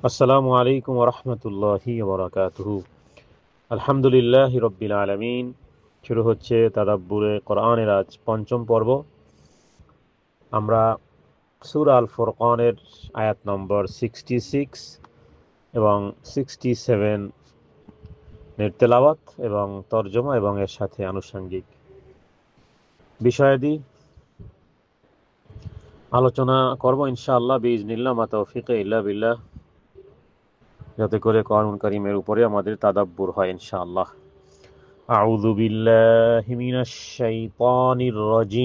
আসসালামু আলাইকুম ওরহমতুল্লাহি ওবরাকাতুহু। আলহামদুলিল্লাহি রব্বিল আলামিন। শুরু হচ্ছে তাদাব্বুরে কোরআনের আজ পঞ্চম পর্ব। আমরা সূরা আল ফুরকানের আয়াত নম্বর 66 এবং 67 এর তেলাওয়াত এবং তরজমা এবং এর সাথে আনুষঙ্গিক বিষয়াদি আলোচনা করব ইনশাআল্লাহ বিইজনিল্লাহ মা তাওফীকে ইল্লা বিল্লাহ, যাতে করে কোরআন কারীমের উপরে আমাদের তাদাব্বুর হয় ইনশাআল্লাহ। أعوذ بالله من الشيطان الرجيم.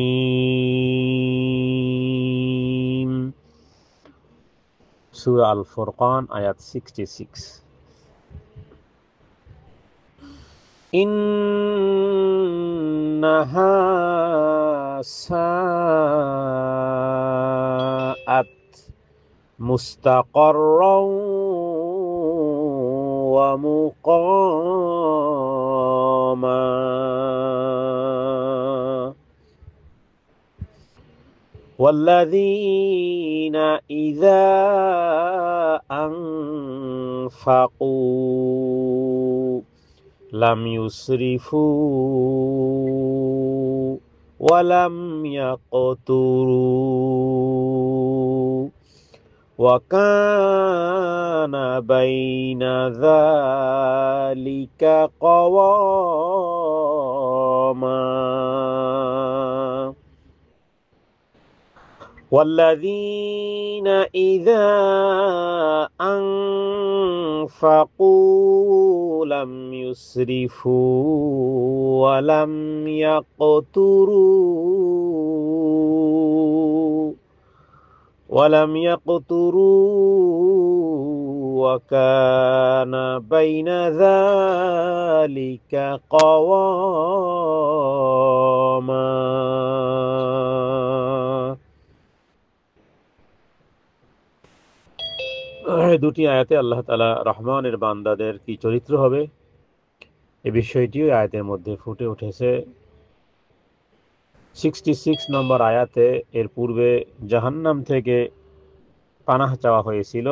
سورة الفرقان آيات 66. إنها ساءت مستقرا ومقاما والذين إذا أنفقوا لم يسرفوا ولم يقتروا وكان بين ذلك قواما والذين إذا أنفقوا لم يسرفوا ولم يقتروا وكان بين ذلك قواما. দুটি আয়াতে আল্লাহ তাআলা রহমানের বান্দাদের কি চরিত্র হবে এই বিষয়টিও আয়াতের মধ্যে ফুটে উঠেছে। 66 নম্বর আয়াতে এর পূর্বে জাহান্নাম থেকে পানাহ চাওয়া হয়েছিল।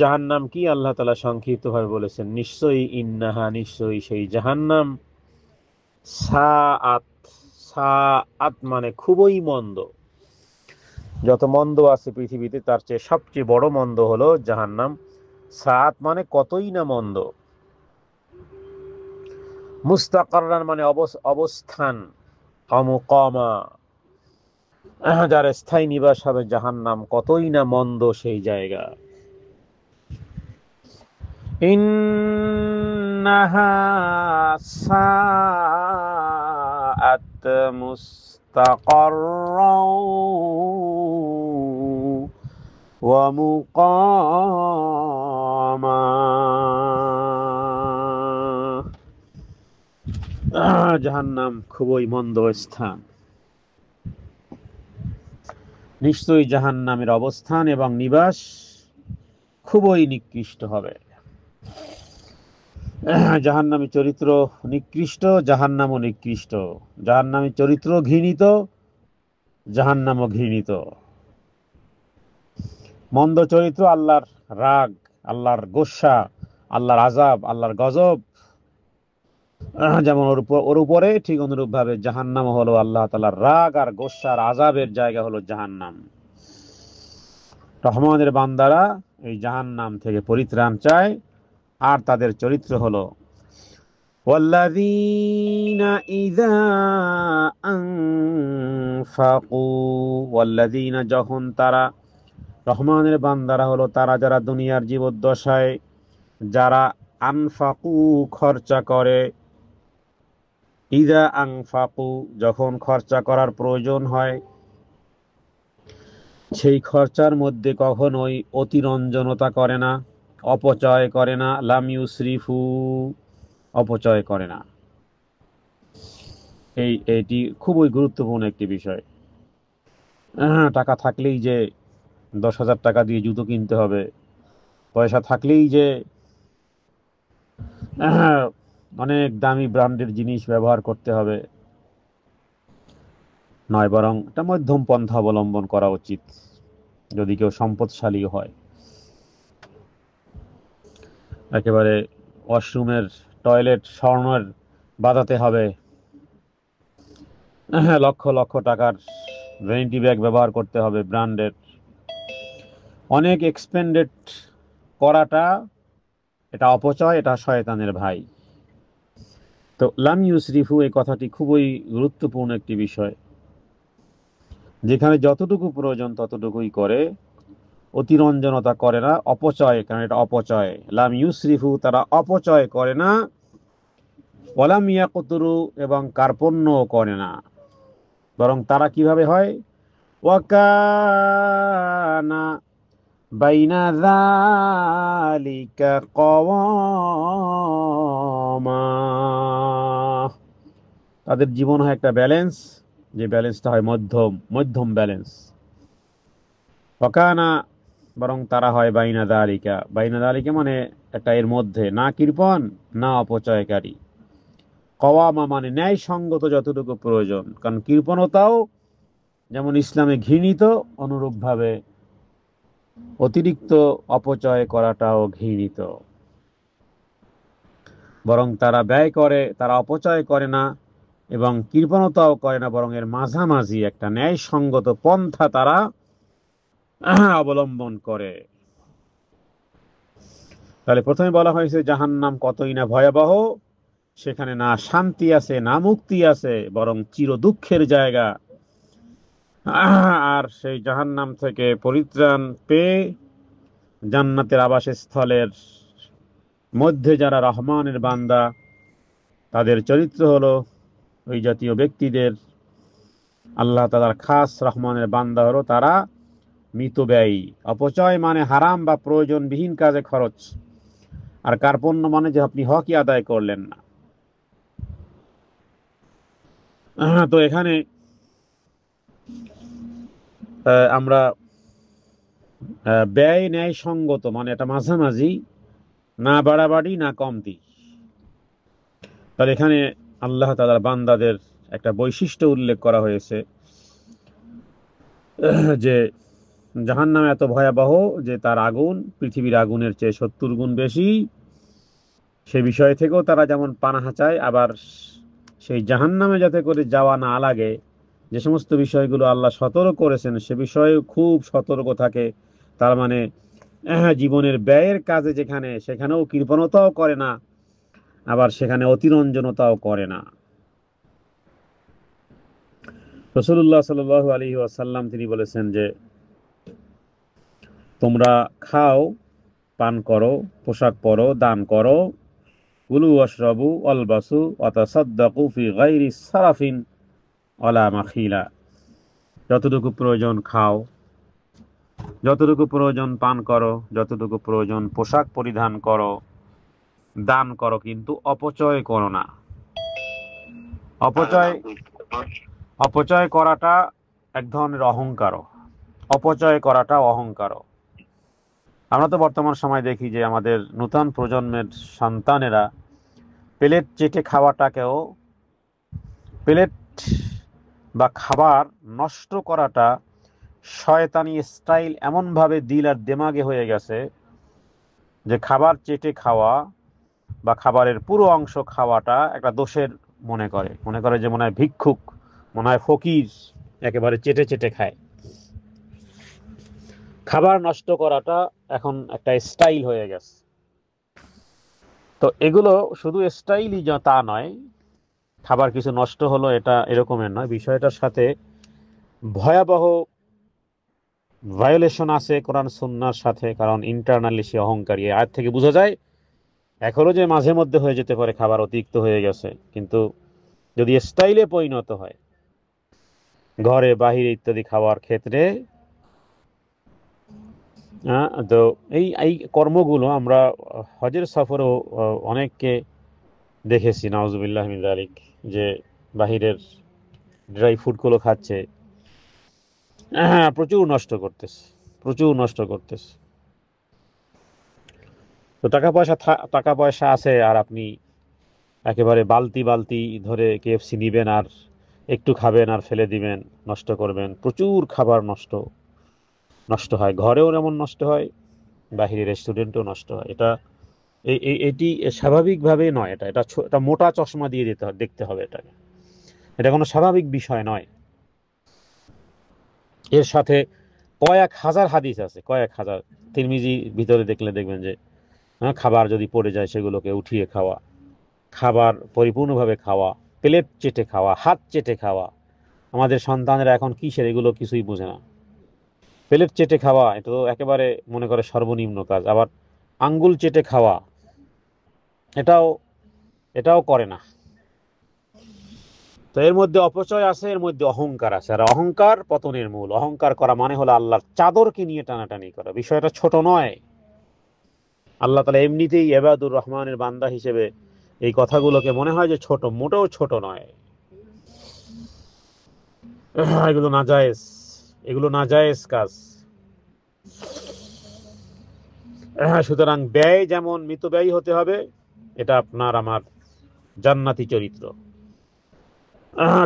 জাহান্নাম কি আল্লাহ তাআলা সংক্ষিপ্তভাবে বলেছেন, নিশ্চয়ই ইন্নাহা, নিশ্চয়ই সেই জাহান্নাম, সাআত, সাআত মানে খুবই মন্দ। যত মন্দ আছে পৃথিবীতে তার চেয়ে সবচেয়ে বড় মন্দ হলো জাহান্নাম। সাআত মানে কতই না মন্দ। মুস্তাকাররান মানে অবস্থান, মুকামা যার স্থায়ী নিবাস হবে জাহান্নাম, কতই না মন্দ সেই জায়গা। ইন্নাহা সাআত মুস্তাকাররাও ওয়া মুকামা। জাহান্নাম খুবই মন্দ স্থান। নিশ্চয়ই জাহান্নামের অবস্থান এবং নিবাস খুবই নিকৃষ্ট হবে। জাহান্নামী চরিত্র নিকৃষ্ট, জাহান্নামও নিকৃষ্ট। জাহান্নামী চরিত্র ঘৃণিত, জাহান্নামও ঘৃণিত। মন্দ চরিত্র আল্লাহর রাগ, আল্লাহর গোসা, আল্লাহর আযাব, আল্লাহর গজব, যেমন ওর উপরে ঠিক অনুরূপ ভাবে জাহান্নাম হলো আল্লাহ তাআলার রাগ আর গোসার আযাবের জায়গা হলো জাহান্নাম। রহমানের বান্দারা এই জাহান্নাম থেকে পরিত্রাণ চায়, আর তাদের চরিত্র হলো ওয়াল্লাযীনা ইযা আনফাকু, ওয়াল্লাযীনা যখন তারা, রহমানের বান্দারা হলো তারা যারা দুনিয়ার জীবদ্দশায় যারা আনফাকু খরচা করে, ইযা আনফাকু যখন খরচা করার প্রয়োজন হয় সেই খরচার মধ্যে কখনোই অতিরঞ্জনতা করে না, অপচয় করে না, লাম ইউসরিফু অপচয় করে না। এটি খুবই গুরুত্বপূর্ণ একটি বিষয়। টাকা থাকলেই যে 10,000 টাকা দিয়ে জুতো কিনতে হবে, পয়সা থাকলেই যে অনেক দামি ব্র্যান্ডের জিনিস ব্যবহার করতে হবে নয়, বরং একটা মধ্যম পন্থা অবলম্বন করা উচিত যদি কেউ সম্পদশালী হয়। একেবারে ওয়াশরুমের টয়লেট স্বর্ণের বাজাতে হবে, লক্ষ লক্ষ টাকার ভ্যানিটি ব্যাগ ব্যবহার করতে হবে ব্র্যান্ডের, অনেক এক্সপেন্ডেড করাটা এটা অপচয়, এটা শয়তানের ভাই। তো লাম ইউসরিফু এই কথাটি খুবই গুরুত্বপূর্ণ একটি বিষয়, যেখানে যতটুকু প্রয়োজন ততটুকুই করে, অতিরঞ্জনতা করে না, অপচয়, কারণ এটা অপচয়। লাম ইউসরিফু তারা অপচয় করে না, ওয়ালাম ইয়াকতুরু এবং কার্পণ্যও করে না, বরং তারা কিভাবে হয়, ওয়াকানা বাইনা যালিকা কওয়ামা, তাদের জীবন হয় একটা ব্যালেন্স, যে ব্যালেন্সটা হয় মধ্যম মধ্যম ব্যালেন্স। ওয়াকানা বরং তারা হয় বাইনা যালিকা, বাইনা যালিকা মানে একটা এর মধ্যে, না কৃপণ না অপচয়কারী। কওয়ামা মানে ন্যায় সঙ্গত যতটুকু প্রয়োজন, কারণ কৃপণতাও যেমন ইসলামে ঘৃণিত, অনুরূপভাবে অতিরিক্ত অপচয় করাটাও ঘৃণিত। বরং তারা ব্যয় করে, তারা অপচয় করে না এবং কৃপণতাও করে না, বরং এর মাঝামাঝি একটা ন্যায় সঙ্গত পন্থা তারা অবলম্বন করে। তাহলে প্রথমে বলা হয়েছে জাহান্নাম কতই না ভয়াবহ, সেখানে না শান্তি আছে না মুক্তি আছে, বরং চির দুঃখের জায়গা। আর সেই জাহান্নাম থেকে পরিত্রাণ পেয়ে জান্নাতের আবাসস্থলের মধ্যে যারা রহমানের বান্দা, তাদের চরিত্র হলো ওই জাতীয় ব্যক্তিদের, আল্লাহ তাআলার খাস রহমানের বান্দা হলো তারা মিতব্যয়ী। অপচয় মানে হারাম বা প্রয়োজনবিহীন কাজে খরচ, আর কার্পণ্য মানে যে আপনি হকই আদায় করলেন না। তো এখানে আমরা ব্যয় ন্যায় সঙ্গত মানে এটা মাঝামাঝি, না বাড়াবাড়ি না কমতি। তাহলে এখানে আল্লাহ তাআলার বান্দাদের একটা বৈশিষ্ট্য উল্লেখ করা হয়েছে, যে জাহান্নাম এত ভয়াবহ যে তার আগুন পৃথিবীর আগুনের চেয়ে 70 গুণ বেশি। সে বিষয় থেকেও তারা যেমন পানাহা চায়, আবার সেই জাহান্নামে যাতে করে যাওয়া না লাগে, যে সমস্ত বিষয়গুলো আল্লাহ সতর্ক করেছেন সে বিষয়ে খুব সতর্ক থাকে। তার মানে জীবনের ব্যয়ের কাজে যেখানে, সেখানেও কৃপণতাও করে না, আবার সেখানে অতিরঞ্জনতাও করে না। রাসূলুল্লাহ সাল্লাল্লাহু আলাইহি ওয়াসাল্লাম তিনি বলেছেন যে তোমরা খাও, পান করো, পোশাক পরো, দান করো, কুলু ওয়াশরাবু ওয়ালবাসু ওয়া তাসাদ্দাকু ফি গায়রি সারাফিন ওয়ালা মাখিলা, যতটুকু প্রয়োজন খাও, যতটুকু প্রয়োজন পান করো, যতটুকু প্রয়োজন পোশাক পরিধান করো, দান করো, কিন্তু অপচয় করো না। অপচয় অপচয় করাটা এক ধরনের অহংকার, অপচয় করাটা অহংকার। আমরা তো বর্তমান সময় দেখি যে আমাদের নূতন প্রজন্মের সন্তানেরা প্লেট চেটে খাওয়াটাকেও, প্লেট বা খাবার নষ্ট করাটা শয়তানি স্টাইল এমনভাবে দিল আর দেমাগে হয়ে গেছে যে খাবার চেটে খাওয়া বা খাবারের পুরো অংশ খাওয়াটা একটা দোষের মনে করে যে মনে হয় ভিক্ষুক, মনে হয় ফকির, একেবারে চেটে চেটে খায়। খাবার নষ্ট করাটা এখন একটা স্টাইল হয়ে গেছে। তো এগুলো শুধু স্টাইলই তা নয়, খাবার কিছু নষ্ট হলো এটা এরকমের নয়, বিষয়টার সাথে ভয়াবহ ভায়োলেশন আছে কোরআন সুন্নাহর সাথে। কারণ ইন্টারনালি সে অহংকারী, আয়াত থেকে বোঝা যায় এখনো যে মাঝে মধ্যে হয়ে যেতে পারে খাবার অতিরিক্ত হয়ে গেছে, কিন্তু যদি স্টাইলে পরিণত হয় ঘরে বাহিরে ইত্যাদি খাওয়ার ক্ষেত্রে, তো এই এই কর্মগুলো আমরা হজের সফরেও অনেককে দেখেছি, নাউজুবিল্লাহ মিন যালিক, যে বাহিরের ড্রাই ফুডগুলো খাচ্ছে, প্রচুর নষ্ট করতেছে, প্রচুর নষ্ট করতেছে। তো টাকা পয়সা আছে আর আপনি একেবারে বালতি বালতি ধরে কেএফসি নিবেন আর একটু খাবেন আর ফেলে দিবেন, নষ্ট করবেন, প্রচুর খাবার নষ্ট নষ্ট হয়, ঘরেও যেমন নষ্ট হয়, বাহিরে রেস্টুরেন্টেও নষ্ট হয়। এটা এটি স্বাভাবিকভাবে নয়। এটা মোটা চশমা দিয়ে দেখতে হবে এটাকে। এটা কোনো স্বাভাবিক বিষয় নয়। এর সাথে কয়েক হাজার হাদিস আছে, কয়েক হাজার। তিরমিজি ভিতরে দেখলে দেখবেন যে খাবার যদি পড়ে যায় সেগুলোকে উঠিয়ে খাওয়া, খাবার পরিপূর্ণভাবে খাওয়া, প্লেট চেটে খাওয়া, হাত চেটে খাওয়া। আমাদের সন্তানেরা এখন কিসের এগুলো কিছুই বোঝে না। প্লেট চেটে খাওয়া এটা তো একেবারে মনে করে সর্বনিম্ন কাজ। আবার আঙ্গুল চেটে খাওয়া এটাও এটাও করে না। তো এর মধ্যে অপচয় আছে, এর মধ্যে অহংকার আছে। আর অহংকার পতনের মূল। অহংকার করা মানে হলো আল্লাহর চাদরকে নিয়ে টানাটানি করা। বিষয়টা ছোট নয়। আল্লাহ তাআলা এমনিতেই ইবাদুর রহমানের বান্দা হিসেবে এই কথাগুলোকে মনে হয় যে ছোট, মোটেও ছোট নয়। এগুলো নাজায়েজ, এগুলো নাজায়েজ কাজ। সুতরাং ব্যয় যেমন মিতব্যয়ী হতে হবে, এটা আপনার আমার জান্নাতি চরিত্র।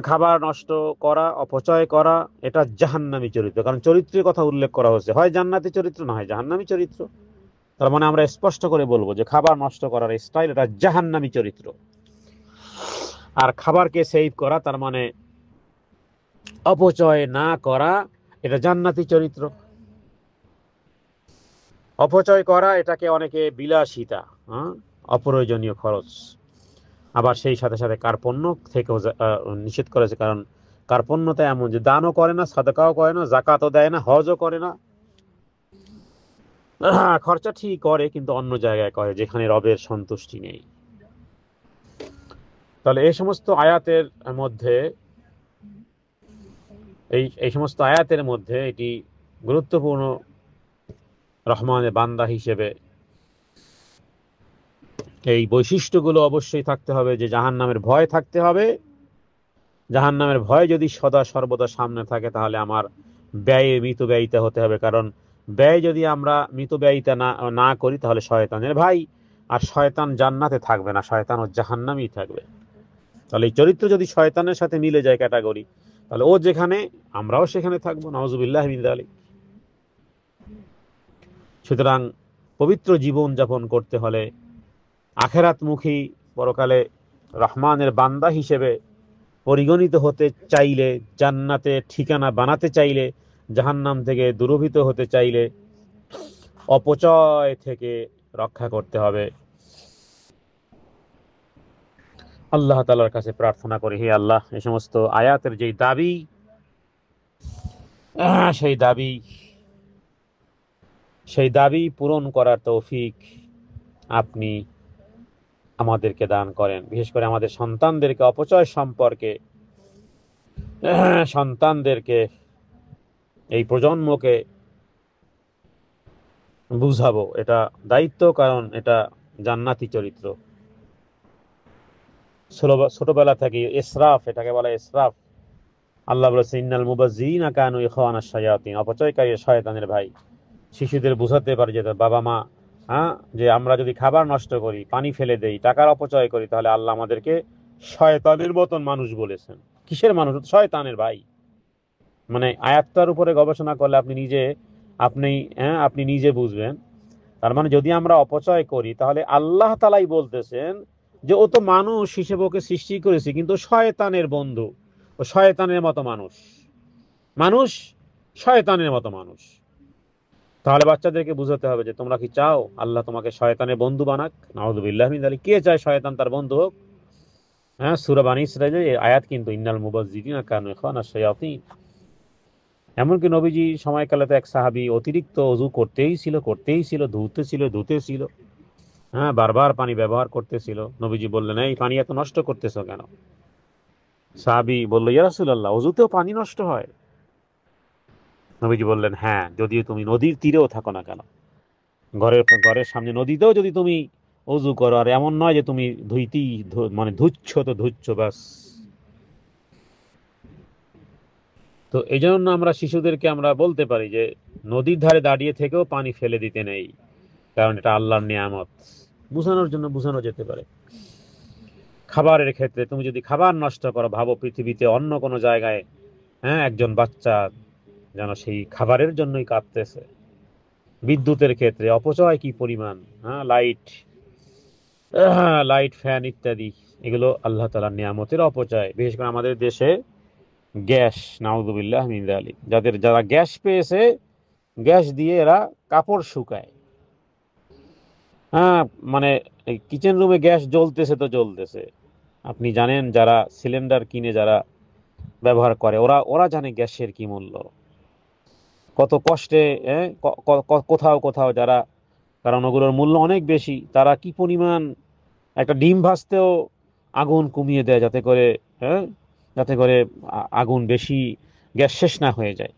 খাবার নষ্ট করা, অপচয় করা, এটা জাহান্নামী চরিত্র। কারণ চরিত্রের কথা উল্লেখ করা হচ্ছে, হয় জান্নাতি চরিত্র না হয় জাহান্নামী চরিত্র। তার মানে আমরা স্পষ্ট করে বলবো যে খাবার নষ্ট করার স্টাইল এটা জাহান্নামী চরিত্র। আর খাবারকে সেভ করা তার মানে অপচয় না করা, এটা জান্নাতি চরিত্র। অপচয় করা এটাকে অনেকে বিলাসিতা, অপ্রয়োজনীয় খরচ। আবার সেই সাথে সাথে কার্পণ্য থেকেও নিষেধ করেছে। কারণ কার্পণ্যতা এমন যে দানও করে না, সাদাকাও করে না, জাকাতও দেয় না, হজও করে না। খরচা ঠিক করে কিন্তু অন্য জায়গায় করে যেখানে রবের সন্তুষ্টি নেই। তাহলে এই সমস্ত আয়াতের মধ্যে এই সমস্ত আয়াতের মধ্যে এটি গুরুত্বপূর্ণ, রহমানের বান্দা হিসেবে এই বৈশিষ্ট্যগুলো অবশ্যই থাকতে হবে। যে জাহান্নামের ভয় থাকতে হবে। জাহান্নামের ভয় যদি সদা সর্বদা সামনে থাকে তাহলে আমার ব্যয়ে মিতব্যয়িতা হতে হবে। কারণ ব্যয় যদি আমরা মিতব্যয়িতা না করি তাহলে শয়তানের ভাই। আর শয়তান জান্নাতে থাকবে না, শয়তান ও জাহান্নামেই থাকবে। তাহলে এই চরিত্র যদি শয়তানের সাথে মিলে যায় ক্যাটাগরি, তাহলে ও যেখানে আমরাও সেখানে থাকবো। নাউজুবিল্লাহ মিন যালিক। সুতরাং পবিত্র জীবন যাপন করতে হলে, আখেরাতমুখী, পরকালে রহমানের বান্দা হিসেবে পরিগণিত হতে চাইলে, জান্নাতে ঠিকানা বানাতে চাইলে, জাহান্নাম থেকে দূরভীত হতে চাইলে অপচয় থেকে রক্ষা করতে হবে। আল্লাহ তাআলার কাছে প্রার্থনা করি, হে আল্লাহ, এই সমস্ত আয়াতের যে দাবি, সেই দাবি সেই দাবি পূরণ করার তৌফিক আপনি আমাদেরকে দান করেন। বিশেষ করে আমাদের সন্তানদেরকে অপচয় সম্পর্কে, সন্তানদেরকে, এই প্রজন্মকে বুঝাবো। এটা দায়িত্ব, কারণ এটা জান্নাতি চরিত্র। ছোটবেলা থেকে ইসরাফ, এটাকে বলা ইসরাফ। আল্লাহ বলেছেন ইন্নাল মুবাজ্জিরিনা কানু ইখওয়ানাশ শায়াতিন, অপচয়কারী শয়তানের ভাই। শিশুদের বুঝাতে পারে যে বাবা মা, যে আমরা যদি খাবার নষ্ট করি, পানি ফেলে দেই, টাকার অপচয় করি, তাহলে আল্লাহ আমাদেরকে শয়তানের মতন মানুষ বলেছেন। কিসের মানুষ? শয়তানের ভাই। মানে আয়াতটার উপরে গবেষণা করলে আপনি নিজে বুঝবেন। তার মানে যদি আমরা অপচয় করি তাহলে আল্লাহ তাআলাই বলতেছেন যে ও তো মানুষ হিসেবে ওকে সৃষ্টি করেছি, কিন্তু শয়তানের বন্ধু, ও শয়তানের মতো মানুষ। মানুষ শয়তানের মতো মানুষ। তাহলে বাচ্চাদেরকে বুঝাতে হবে যে তোমরা কি চাও আল্লাহ তোমাকে শয়তানের বন্ধু বানাক? নাউযুবিল্লাহি মিন যালিক। কে চায় শয়তান তার বন্ধু হোক? সূরা বানী ইসরাঈলের এই আয়াত কিন্তু ইন্নাল মুবাজ্জিরিনা কানু ইখওয়ানাশ শায়াতিন। এমনকি নবীজি সময়কালে তো এক সাহাবী অতিরিক্ত ওযু করতেই ছিল, ধুতেছিল, বারবার পানি ব্যবহার করতেছিল। নবীজি বললেন, এই পানি এত নষ্ট করতেছো কেন? সাহাবী বলল, ইয়া রাসূলুল্লাহ, ওযুতেও পানি নষ্ট হয়? নবীজি বললেন, হ্যাঁ, যদিও তুমি নদীর তীরেও থাকো না কেন, ঘরের সামনে নদীতেও যদি তুমি ওযু করো, আর এমন নয় যে তুমি মানে ধুচ্ছ ব্যাস। তো এই জন্য আমরা শিশুদেরকে আমরা বলতে পারি যে নদীর ধারে দাঁড়িয়ে থেকেও পানি ফেলে দিতে নেই, কারণ এটা আল্লাহর নিয়ামত। বোঝানোর জন্য বোঝানো যেতে পারে। খাবারের ক্ষেত্রে তুমি যদি খাবার নষ্ট করো, ভাবো পৃথিবীতে অন্য কোনো জায়গায় একজন বাচ্চা যেন সেই খাবারের জন্যই কাঁদতেছে। বিদ্যুতের ক্ষেত্রে অপচয় কি পরিমাণ, লাইট লাইট, ফ্যান ইত্যাদি, এগুলো আল্লাহ তাআলার নিয়ামতের অপচয়। বিশেষ করে আমাদের দেশে গ্যাস, নাউযুবিল্লাহ মিন যালিক, যারা গ্যাস পেয়েছে, গ্যাস দিয়ে এরা কাপড় শুকায়। হ্যাঁ, মানে কিচেন রুমে গ্যাস জ্বলতেছে তো জ্বলতেছে। আপনি জানেন, যারা সিলিন্ডার কিনে যারা ব্যবহার করে, ওরা ওরা জানে গ্যাসের কি মূল্য, কত কষ্টে। কোথাও কোথাও যারা, কারণ ওগুলোর মূল্য অনেক বেশি, তারা কি পরিমাণ একটা ডিম ভাজতেও আগুন কমিয়ে দেয়, যাতে করে, হ্যাঁ, যাতে করে আগুন বেশি, গ্যাস শেষ না হয়ে যায়।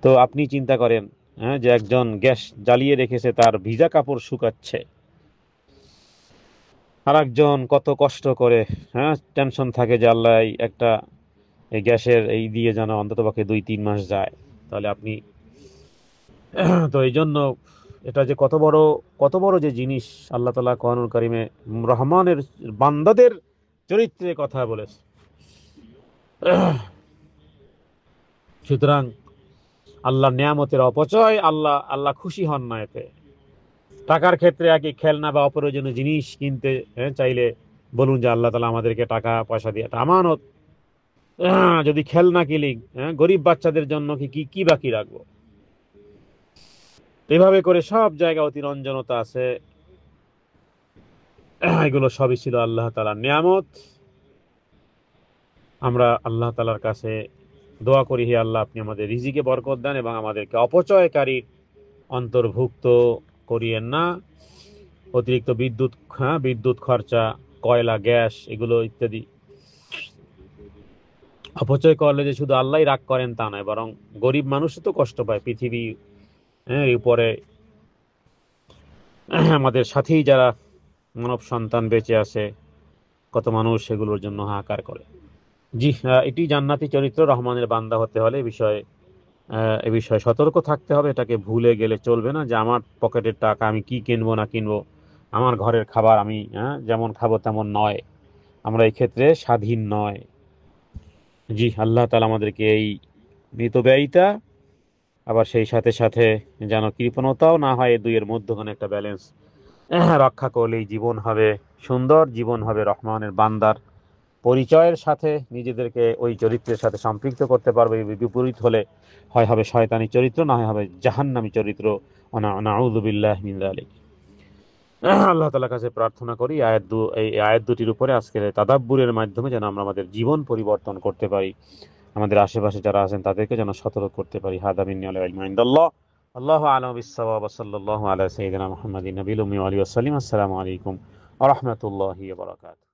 তো আপনি চিন্তা করেন, হ্যাঁ, যে একজন গ্যাস জ্বালিয়ে রেখেছে, তার ভিজা কাপড় শুকাচ্ছে, আর একজন কত কষ্ট করে, হ্যাঁ, টেনশন থাকে যে আল্লাহ এই একটা, এই গ্যাসের এই দিয়ে যেন অন্ততপক্ষে 2-3 মাস যায়। তাহলে আপনি, তো এই জন্য এটা যে কত বড় যে জিনিস, আল্লাহ তাআলা কোরআনুল কারীমে রহমানের বান্দাদের চরিত্রে কথা বলেছে। সুতরাং আল্লাহর নিয়ামতের অপচয়, আল্লাহ আল্লাহ খুশি হন না এতে। টাকার ক্ষেত্রে একই, খেলনা বা অপ্রয়োজনীয় জিনিস কিনতে, চাইলে বলুন যে আল্লাহ তাআলা আমাদেরকে টাকা পয়সা দিয়ে একটা আমানত, যদি খেলনা কিনি, গরিব বাচ্চাদের জন্য কি কি কি বাকি রাখবো? এভাবে করে সব জায়গা অতিরঞ্জনতা আছে। এগুলো সবই ছিল আল্লাহ তাআলার নিয়ামত। আমরা আল্লাহ তাআলার কাছে দোয়া করি, হে আল্লাহ, আপনি আমাদের রিজিকে বরকত দেন এবং আমাদেরকে অপচয়কারী অন্তর্ভুক্ত করিয়েন না। অতিরিক্ত বিদ্যুৎ খরচা, কয়লা, গ্যাস, এগুলো ইত্যাদি অপচয় করলে যে শুধু আল্লাহই রাগ করেন তা নয়, বরং গরিব মানুষও তো কষ্ট পায়। পৃথিবী, এর উপরে আমাদের সাথেই যারা মানব সন্তান বেঁচে আছে, কত মানুষ সেগুলোর জন্য হাহাকার করে। জি, এটি জান্নাতি চরিত্র। রহমানের বান্দা হতে হলে এ বিষয়ে সতর্ক থাকতে হবে। এটাকে ভুলে গেলে চলবে না যে আমার পকেটের টাকা আমি কি কিনবো না কিনবো, আমার ঘরের খাবার আমি, যেমন খাবো তেমন নয়। আমরা এই ক্ষেত্রে স্বাধীন নয়। জি, আল্লাহ তাআলা আমাদেরকে এই মিতব্যয়িতা, আবার সেই সাথে সাথে যেন কৃপণতাও না হয়, এই দুইয়ের মধ্যখানে একটা ব্যালেন্স রক্ষা করলেই জীবন হবে সুন্দর, জীবন হবে রহমানের বান্দার পরিচয়ের সাথে, নিজেদেরকে ওই চরিত্রের সাথে সম্পৃক্ত করতে পারবে। বিপরীত হলে হয় হবে শয়তানি চরিত্র, না হয় হবে জাহান্নামী চরিত্র। নাউযু বিল্লাহি মিন যালিক। আল্লাহ তাআলার কাছে প্রার্থনা করি এই আয়াত দুটির উপরে আজকের তাদাব্বুরের মাধ্যমে যেন আমরা আমাদের জীবন পরিবর্তন করতে পারি, আমাদের আশেপাশে যারা আছেন তাদেরকে যেন সতর্ক করতে পারি। হাদা মিন্নি ওয়া ইলমু ইনদাল্লাহ। আল্লাহু আ'লামু বিস-সাওয়াব। সাল্লাল্লাহু আলা সাইয়্যিদিনা মুহাম্মাদিন নবিয়্যিল উম্মি ওয়া আলিহি ওয়া সাল্লাম। আসসালামু আলাইকুম ওয়া রাহমাতুল্লাহি ওয়া বারাকাতুহু।